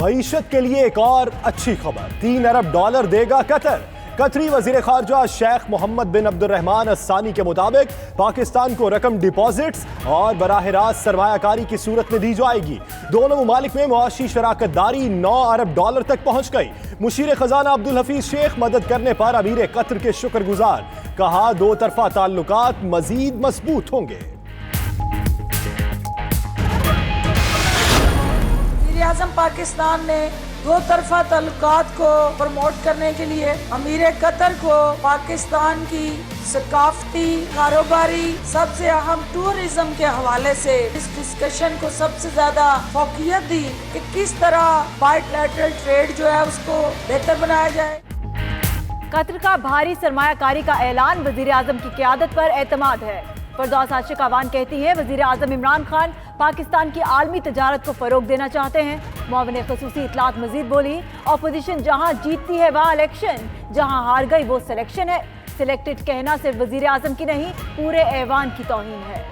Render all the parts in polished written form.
मईशत के लिए एक और अच्छी खबर, 3 अरब डॉलर देगा कतर। कतरी वजीर खारजा शेख मोहम्मद बिन अब्दुर्रहमान अस्सानी के मुताबिक पाकिस्तान को रकम डिपॉजिट्स और बराह रास्त सरमायाकारी की सूरत में दी जाएगी। दोनों मुमालिक में मुआशी शराकतदारी 9 अरब डॉलर तक पहुंच गई। मुशीर खजाना अब्दुल हफीज शेख मदद करने पर अमीर कतर के शुक्रगुजार, कहा दो तरफा ताल्लुकात मजीद मजबूत होंगे। वज़ीर-ए-आज़म पाकिस्तान ने दो तरफा ताल्लुकात को प्रमोट करने के लिए अमीर कतर को पाकिस्तान की सकाफती, कारोबारी, सबसे अहम टूरिज्म के हवाले से इस डिस्कशन को सबसे ज्यादा फोकियत दी कि किस तरह बायलैटरल ट्रेड जो है उसको बेहतर बनाया जाए। कतर का भारी सरमायाकारी का ऐलान, वज़ीर-ए-आज़म की क़यादत पर एतमाद है। फरदौस आशिक अवान कहती है वज़ीर-ए-आज़म इमरान खान पाकिस्तान की आलमी तजारत को फरोग देना चाहते हैं। मुआविन ख़ुसूसी इतलात मजीद बोली, अपोजिशन जहां जीतती है वहां इलेक्शन, जहां हार गई वो सिलेक्शन है। सिलेक्टेड कहना सिर्फ वज़ीर-ए-आज़म की नहीं, पूरे ऐवान की तौहीन है।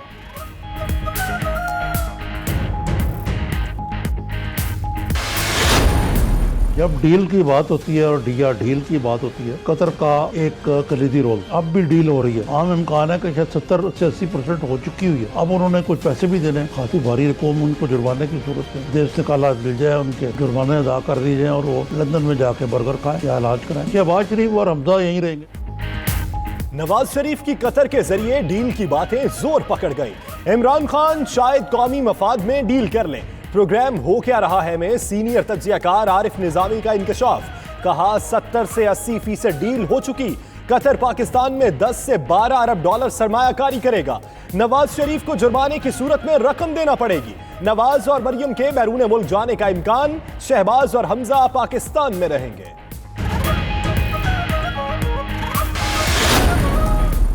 जब डील की बात होती है और डील की बात होती है, कतर का एक कलीदी रोल। अब भी डील हो रही है, आम इम्कान है कि शायद 70 से 80% हो चुकी हुई है। अब उन्होंने कुछ पैसे भी देने, खासी भारी रकम उनको जुर्माने की सूरत में देश निकाला मिल जाए, उनके जुर्माने अदा कर दिए जाए और वो लंदन में जाके बर्गर खाएं या इलाज कराएं। शहबाज शरीफ और हमजा यहीं रहेंगे। नवाज शरीफ की कतर के जरिए डील की बातें जोर पकड़ गई। इमरान खान शायद कौमी मफाद में डील कर लें। प्रोग्राम हो क्या रहा है में सीनियर तज्जियाकार आरिफ निजामी का इंकशाफ, कहा 70 से 80% डील हो चुकी। कतर पाकिस्तान में 10 से 12 अरब डॉलर सरमायाकारी करेगा। नवाज शरीफ को जुर्माने की सूरत में रकम देना पड़ेगी। नवाज और मरियम के बैरून मुल्क जाने का इम्कान, शहबाज और हमजा पाकिस्तान में रहेंगे।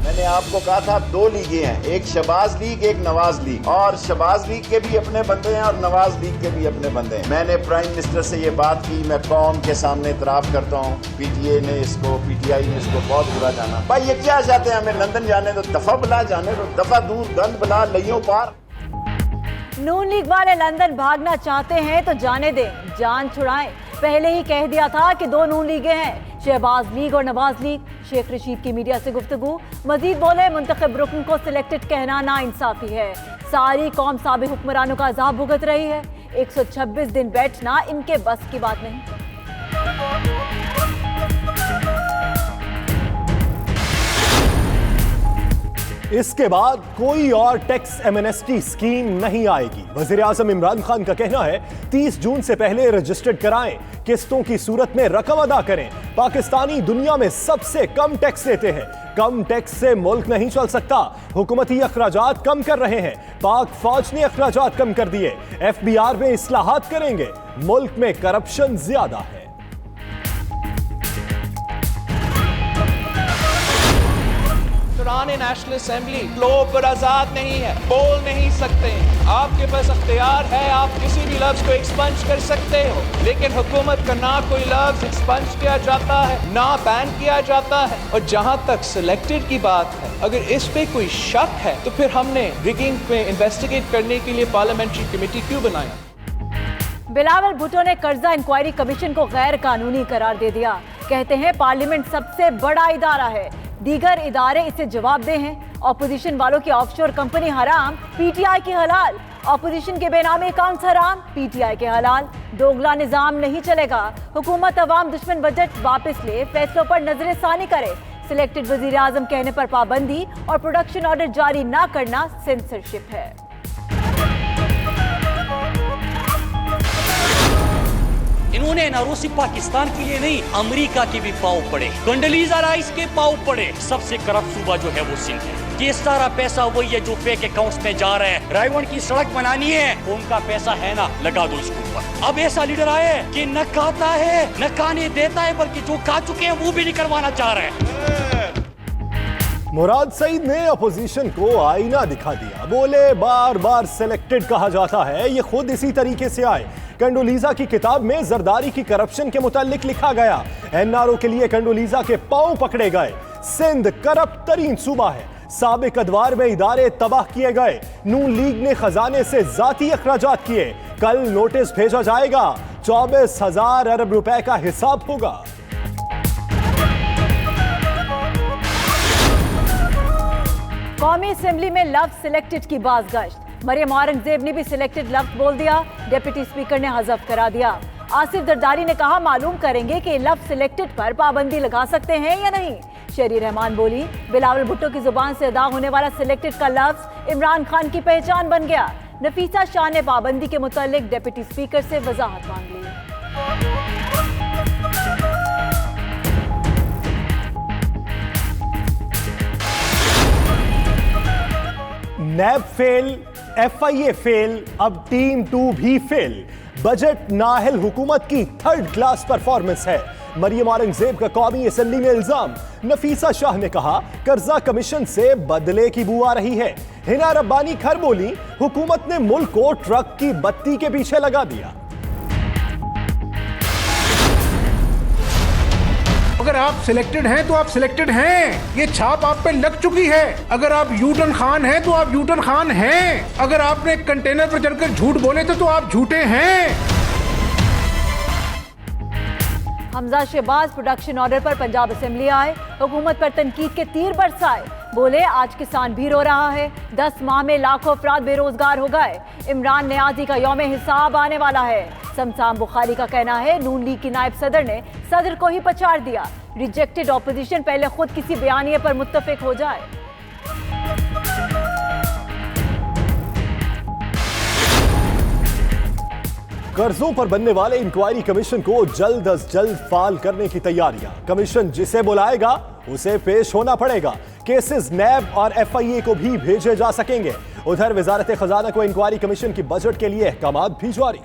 मैंने आपको कहा था 2 लीगें हैं, एक शहबाज लीग, एक नवाज लीग, और शहबाज लीग के भी अपने बंदे हैं और नवाज लीग के भी अपने बंदे हैं। मैंने प्राइम मिनिस्टर से ये बात की, मैं कौम के सामने इतराफ करता हूँ, पीटीआई ने इसको बहुत बुरा जाना। भाई ये क्या चाहते हैं, हमें लंदन जाने दो, दफा बुला जाने दो, दफा दूर गंद बुला लइयों पार। नून लीग वाले लंदन भागना चाहते हैं तो जाने दें, जान छुड़ाएं। पहले ही कह दिया था कि 2 नून लीगें हैं, शहबाज लीग और नवाज लीग। शेख रशीद की मीडिया से गुफ्तगू, मजीद बोले मुंतखब रुकन को सिलेक्टेड कहना नाइंसाफी है। सारी कौम साबिक हुक्मरानों का अजाब भुगत रही है, 126 दिन बैठना इनके बस की बात नहीं। इसके बाद कोई और टैक्स एमनेस्टी स्कीम नहीं आएगी। वज़ीर-ए-आज़म इमरान खान का कहना है 30 जून से पहले रजिस्टर्ड कराएं, किस्तों की सूरत में रकम अदा करें। पाकिस्तानी दुनिया में सबसे कम टैक्स देते हैं, कम टैक्स से मुल्क नहीं चल सकता। हुकूमती अखराजात कम कर रहे हैं, पाक फौज ने अखराजात कम कर दिए। FBR में इस्लाहात करेंगे, मुल्क में करप्शन ज्यादा है। नेशनल असेंबली फ्लो पर आजाद नहीं है, बोल नहीं सकते। आपके पास अख्तियार है, आप किसी भी लफ्ज को एक्सपंज कर सकते हो, लेकिन हुकूमत का ना कोई लफ्ज एक्सपंज किया जाता है, ना बैन किया जाता है। और जहां तक सिलेक्टेड की बात है, अगर इस पे कोई शक है तो फिर हमने रिगिंग पे इन्वेस्टिगेट करने के लिए पार्लियामेंट्री कमेटी क्यों बनाया? बिलावल भुट्टो ने कर्जा इंक्वायरी कमीशन को गैर कानूनी करार दे दिया। कहते हैं पार्लियामेंट सबसे बड़ा इदारा है, दीगर इदारे इसे जवाबदेह हैं। ऑपोजिशन वालों की ऑफशोर कंपनी हराम, पीटीआई की हलाल। ऑपोजिशन के बेनामी अकाउंट्स हराम, पीटीआई के हलाल। दोगला निजाम नहीं चलेगा। हुकूमत अवाम दुश्मन बजट वापस ले, फैसलों पर नजरसानी करे। सिलेक्टेड वज़ीर-ए-आज़म कहने पर पाबंदी और प्रोडक्शन ऑर्डर जारी ना करना सेंसरशिप है। इन्होंने ना सिर्फ पाकिस्तान के लिए नहीं, अमेरिका के भी पाव पड़े, कंडोलीजा राइस के पाव पड़े। सबसे करप्ट सूबा जो है वो सिंध है। ये सारा पैसा वही है जो फेक अकाउंट्स में जा रहा है। रायवन की सड़क बनानी है, उनका पैसा है ना, लगा दो इसके ऊपर। अब ऐसा लीडर आए कि न खाता है न खाने देता है, बल्कि जो खा चुके हैं वो भी नहीं करवाना चाह रहे हैं। मुराद सईद ने अपोजिशन को आईना दिखा दिया, बोले बार बार सिलेक्टेड कहा जाता है, ये खुद इसी तरीके से आए। कंडोलीजा की किताब में जरदारी की करप्शन के मुतालिक लिखा गया, एनआरओ के लिए कंडोलीजा के पांव पकड़े गए। सिंध करप्ट तरीन सूबा है, साबिक अदवार में इदारे तबाह किए गए। नून लीग ने खजाने से जाती अखराजात किए, कल नोटिस भेजा जाएगा। 24,000 अरब रुपए का हिसाब होगा। कौमी असेंबली में लफ्ज सिलेक्टेड की बाज़गश्त। मरियम औरंगजेब ने भी सिलेक्टेड लफ्ज बोल दिया, डिप्टी स्पीकर ने हज़फ करा दिया। आसिफ जरदारी ने कहा मालूम करेंगे कि लफ्ज सिलेक्टेड पर पाबंदी लगा सकते हैं या नहीं। शेरी रहमान बोली, बिलावल भुट्टो की जुबान से अदा होने वाला सिलेक्टेड का लफ्ज इमरान खान की पहचान बन गया। नफीसा शाह ने पाबंदी के मुतालिक डिप्टी स्पीकर से वजाहत मांग ली। नैब फेल, FIA फेल, अब टीम 2 भी फेल। बजट नाअहल हुकूमत की थर्ड क्लास परफॉर्मेंस है। मरियम औरंगजेब का कौमी असेंबली में इल्जाम। नफीसा शाह ने कहा कर्जा कमीशन से बदले की बू आ रही है। हिना रब्बानी खर बोली, हुकूमत ने मुल्क को ट्रक की बत्ती के पीछे लगा दिया। अगर आप सिलेक्टेड हैं तो आप सिलेक्टेड हैं, ये छाप आप पे लग चुकी है। अगर आप यूटर्न खान हैं तो आप यूटर्न खान हैं। अगर आपने कंटेनर पर चढ़कर झूठ बोले तो आप झूठे हैं। हमजा शहबाज प्रोडक्शन ऑर्डर पर पंजाब असेंबली आए, हुकूमत पर तनकीद के तीर बरसाए। बोले आज किसान भी रो रहा है, 10 माह में लाखों अफराद बेरोजगार हो गए। इमरान नियाजी का यौम हिसाब आने वाला है। समसाम बुखारी का कहना है नून लीग की नायब सदर ने सदर को ही पछाड़ दिया। रिजेक्टेड ऑपोजिशन पहले खुद किसी बयानिए पर मुत्तफिक हो जाए। कर्जों पर बनने वाले इंक्वायरी कमीशन को जल्द अज जल्द फाल करने की तैयारियां। कमीशन जिसे बुलाएगा उसे पेश होना पड़ेगा। केसेस नैब और FIA को भी भेजे जा सकेंगे। उधर वजारत खजाना को इंक्वायरी कमीशन की बजट के लिए अहकामात भी जारी।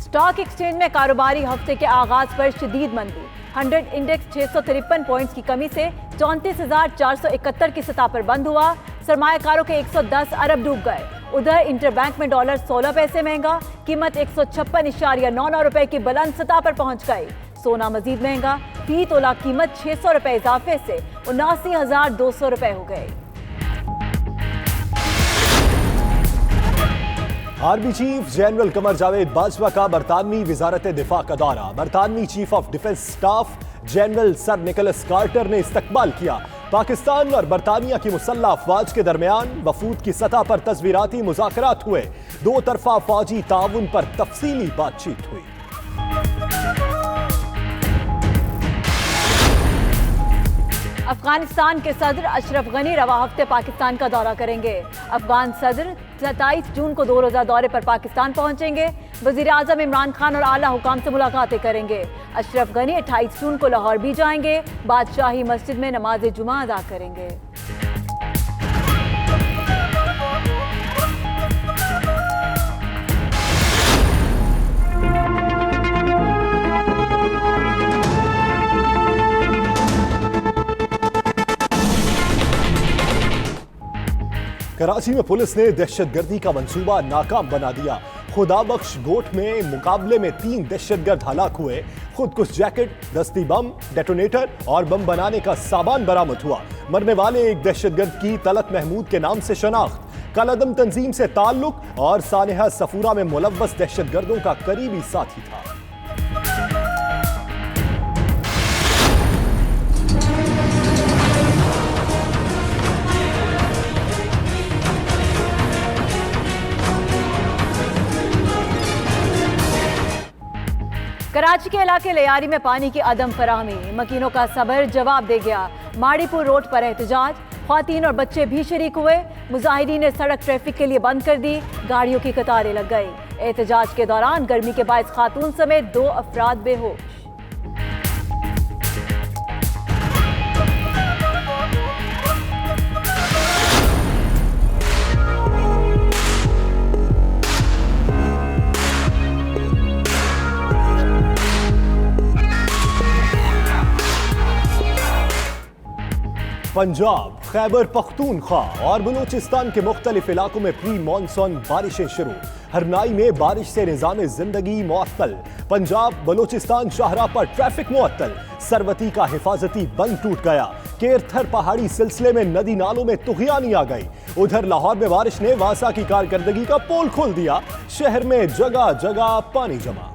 स्टॉक एक्सचेंज में कारोबारी हफ्ते के आगाज पर शदीद मंदी। 100 इंडेक्स 653 पॉइंट्स की कमी से 34,471 की सतह पर बंद हुआ। सरमायाकारों के 110 अरब डूब गए। उधर इंटरबैंक में डॉलर 16 पैसे महंगा, कीमत 156.99 रुपए की बुलंद सतह पर पहुंच गई। सोना मजीद महंगा, फी तोला कीमत 600 रुपए इजाफे से 79,200 रुपए हो गई। Army chief general Qamar Javed Bajwa का बरतानवी वजारत दिफा का दौरा। बरतानवी chief of defence staff general sir Nicholas Carter ने इस्तकबाल किया। पाकिस्तान और बरतानिया की मुसल्लह अफवाज के दरमियान वफूद की सतह पर तस्वीराती मुज़ाकरात हुए। 2 तरफा फौजी ताउन पर तफसीली बातचीत हुई। अफगानिस्तान के सदर अशरफ गनी रवा हफ्ते पाकिस्तान का दौरा करेंगे। अफगान सदर 27 जून को 2 रोज़ा दौरे पर पाकिस्तान पहुंचेंगे। वजीर आजम इमरान खान और आला हुकाम से मुलाकातें करेंगे। अशरफ गनी 28 जून को लाहौर भी जाएंगे। बादशाही मस्जिद में नमाज जुमा अदा करेंगे। कराची में पुलिस ने दहशतगर्दी का मंसूबा नाकाम बना दिया। खुदाबख्श गोट में मुकाबले में 3 दहशतगर्द हलाक हुए। खुदकुश जैकेट, दस्ती बम, डेटोनेटर और बम बनाने का सामान बरामद हुआ। मरने वाले एक दहशतगर्द की तलत महमूद के नाम से शनाख्त। कलअदम तंजीम से ताल्लुक और सानेहा सफूरा में मुलव्वस दहशतगर्दों का करीबी साथी था। कराची के इलाके लियारी में पानी की अदम फराहमी, मकीनों का सबर जवाब दे गया। माड़ीपुर रोड पर एहतजाज, ख्वातीन और बच्चे भी शरीक हुए। मुजाहिदीन ने सड़क ट्रैफिक के लिए बंद कर दी, गाड़ियों की कतारें लग गई। एहतजाज के दौरान गर्मी के बायस खातून समेत 2 अफराद बेहोश। पंजाब, खैबर पख्तूनख्वा और बलूचिस्तान के मुख्तलिफ इलाकों में प्री मानसून बारिशें शुरू। हरनाई में बारिश से निजाम जिंदगी मुअत्तल। पंजाब बलोचिस्तान शाहराह पर ट्रैफिक मुअत्तल। सरवती का हिफाजती बंद टूट गया। केरथर पहाड़ी सिलसिले में नदी नालों में तुगयानी आ गई। उधर लाहौर में बारिश ने वासा की कारकर्दगी का पोल खोल दिया। शहर में जगह जगह पानी जमा।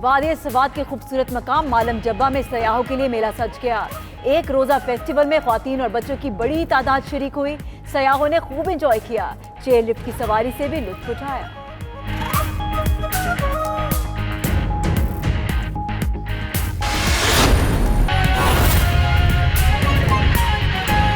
वादी सवात के खूबसूरत मकाम मालम जब्बा में सयाहों के लिए मेला सज गया। एक रोजा फेस्टिवल में ख्वातीन और बच्चों की बड़ी तादाद शरीक हुई। सयाहों ने खूब एंजॉय किया। चेयर लिफ्ट की सवारी से भी लुत्फ उठाया।